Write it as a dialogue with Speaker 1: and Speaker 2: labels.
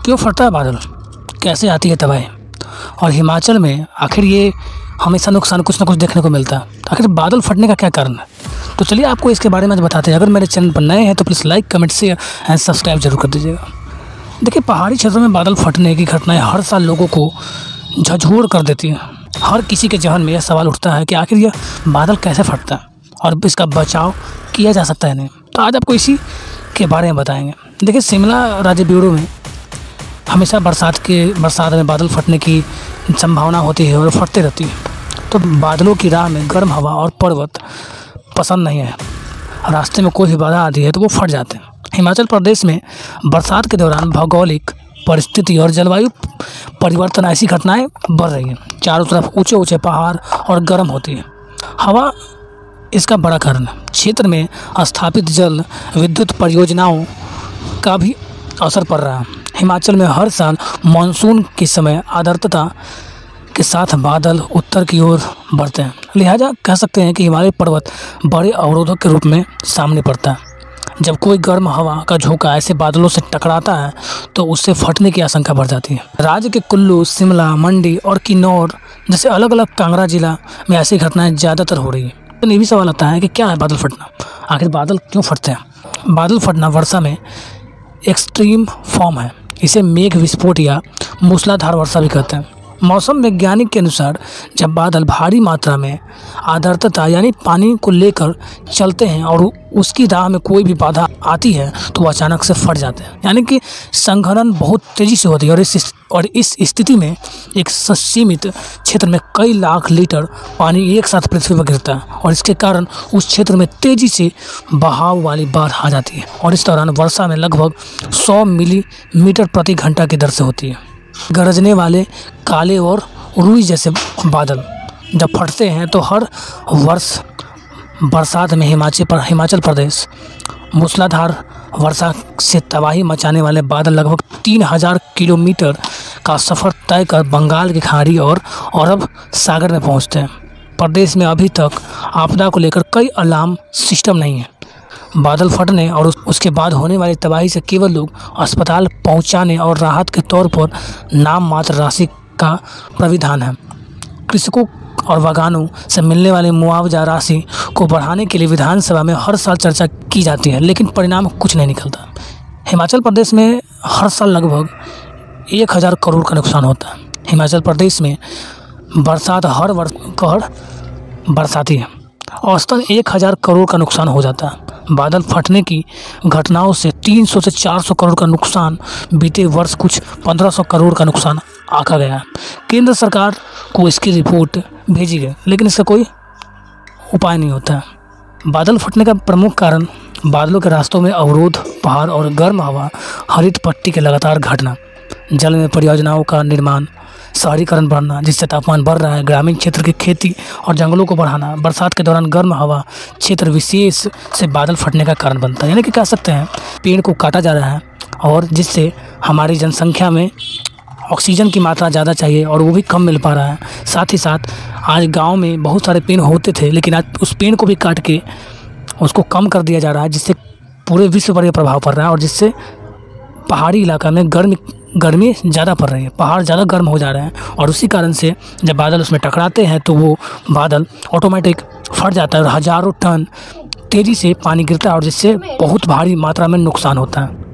Speaker 1: क्यों फटता है बादल, कैसे आती है तबाही, और हिमाचल में आखिर ये हमेशा नुकसान कुछ ना कुछ देखने को मिलता है। तो आखिर बादल फटने का क्या कारण है, तो चलिए आपको इसके बारे में बताते हैं। अगर मेरे चैनल पर नए हैं तो please like, comment, share and subscribe जरूर कर दीजिएगा। देखिए, पहाड़ी क्षेत्रों में बादल फटने की घटनाएं हर साल लोगों को झकझोर कर देती हैं। हर किसी के जहन में यह सवाल उठता है कि आखिर यह बादल कैसे फटता है और इसका बचाव किया जा सकता है नहीं। तो आज आपको इसी के बारे में बताएंगे। देखिए, शिमला राज्य ब्यूरो में हमेशा बरसात में बादल फटने की संभावना होती है और फटते रहती है। तो बादलों की राह में गर्म हवा और पर्वत पसंद नहीं है। रास्ते में कोई भी बाधा आती है तो वो फट जाते हैं। हिमाचल प्रदेश में बरसात के दौरान भौगोलिक परिस्थिति और जलवायु परिवर्तन ऐसी घटनाएं बढ़ रही हैं। चारों तरफ ऊंचे ऊंचे पहाड़ और गर्म होती है हवा, इसका बड़ा कारण है। क्षेत्र में स्थापित जल विद्युत परियोजनाओं का भी असर पड़ रहा है। हिमाचल में हर साल मानसून के समय आर्द्रता के साथ बादल उत्तर की ओर बढ़ते हैं। लिहाजा कह सकते हैं कि हिमालय पर्वत बड़े अवरोधक के रूप में सामने पड़ता है। जब कोई गर्म हवा का झोंका ऐसे बादलों से टकराता है तो उससे फटने की आशंका बढ़ जाती है। राज्य के कुल्लू, शिमला, मंडी और किन्नौर जैसे अलग अलग कांगड़ा जिला में ऐसी घटनाएं ज़्यादातर हो रही है। तो ये भी सवाल आता है कि क्या है बादल फटना, आखिर बादल क्यों फटते हैं। बादल फटना वर्षा में एक्सट्रीम फॉर्म है। इसे मेघ विस्फोट या मूसलाधार वर्षा भी कहते हैं। मौसम वैज्ञानिक के अनुसार जब बादल भारी मात्रा में आर्द्रता यानी पानी को लेकर चलते हैं और उसकी राह में कोई भी बाधा आती है तो वो अचानक से फट जाते हैं, यानी कि संघनन बहुत तेज़ी से होती है। और इस स्थिति में एक सीमित क्षेत्र में कई लाख लीटर पानी एक साथ पृथ्वी पर गिरता है और इसके कारण उस क्षेत्र में तेज़ी से बहाव वाली बाढ़ आ जाती है। और इस दौरान वर्षा में लगभग 100 मिलीमीटर प्रति घंटा की दर से होती है। गरजने वाले काले और रुई जैसे बादल जब फटते हैं तो हर वर्ष बरसात में हिमाचल प्रदेश मूसलाधार वर्षा से तबाही मचाने वाले बादल लगभग 3000 किलोमीटर का सफ़र तय कर बंगाल की खाड़ी और अरब सागर में पहुंचते हैं। प्रदेश में अभी तक आपदा को लेकर कई अलार्म सिस्टम नहीं है। बादल फटने और उसके बाद होने वाली तबाही से केवल लोग अस्पताल पहुंचाने और राहत के तौर पर नाम मात्र राशि का प्राविधान है। कृषकों और बागानों से मिलने वाली मुआवजा राशि को बढ़ाने के लिए विधानसभा में हर साल चर्चा की जाती है, लेकिन परिणाम कुछ नहीं निकलता। हिमाचल प्रदेश में हर साल लगभग 1000 करोड़ का नुकसान होता है। हिमाचल प्रदेश में बरसात हर वर्ष कहर बरसाती है। औसतन 1000 करोड़ का नुकसान हो जाता है। बादल फटने की घटनाओं से 300 से 400 करोड़ का नुकसान, बीते वर्ष कुछ 1500 करोड़ का नुकसान आंका गया है। केंद्र सरकार को इसकी रिपोर्ट भेजी गई, लेकिन इसका कोई उपाय नहीं होता है। बादल फटने का प्रमुख कारण बादलों के रास्तों में अवरोध, पहाड़ और गर्म हवा, हरित पट्टी के लगातार घटना, जल में परियोजनाओं का निर्माण, शहरीकरण बढ़ना जिससे तापमान बढ़ रहा है, ग्रामीण क्षेत्र की खेती और जंगलों को बढ़ाना, बरसात के दौरान गर्म हवा क्षेत्र विशेष से बादल फटने का कारण बनता है। यानी कि कह सकते हैं पेड़ को काटा जा रहा है और जिससे हमारी जनसंख्या में ऑक्सीजन की मात्रा ज़्यादा चाहिए और वो भी कम मिल पा रहा है। साथ ही साथ आज गाँव में बहुत सारे पेड़ होते थे, लेकिन आज उस पेड़ को भी काट के उसको कम कर दिया जा रहा है, जिससे पूरे विश्व पर यह प्रभाव पड़ रहा है और जिससे पहाड़ी इलाका में गर्मी ज़्यादा पड़ रही है, पहाड़ ज़्यादा गर्म हो जा रहे हैं और उसी कारण से जब बादल उसमें टकराते हैं तो वो बादल ऑटोमेटिक फट जाता है और हज़ारों टन तेज़ी से पानी गिरता है और जिससे बहुत भारी मात्रा में नुकसान होता है।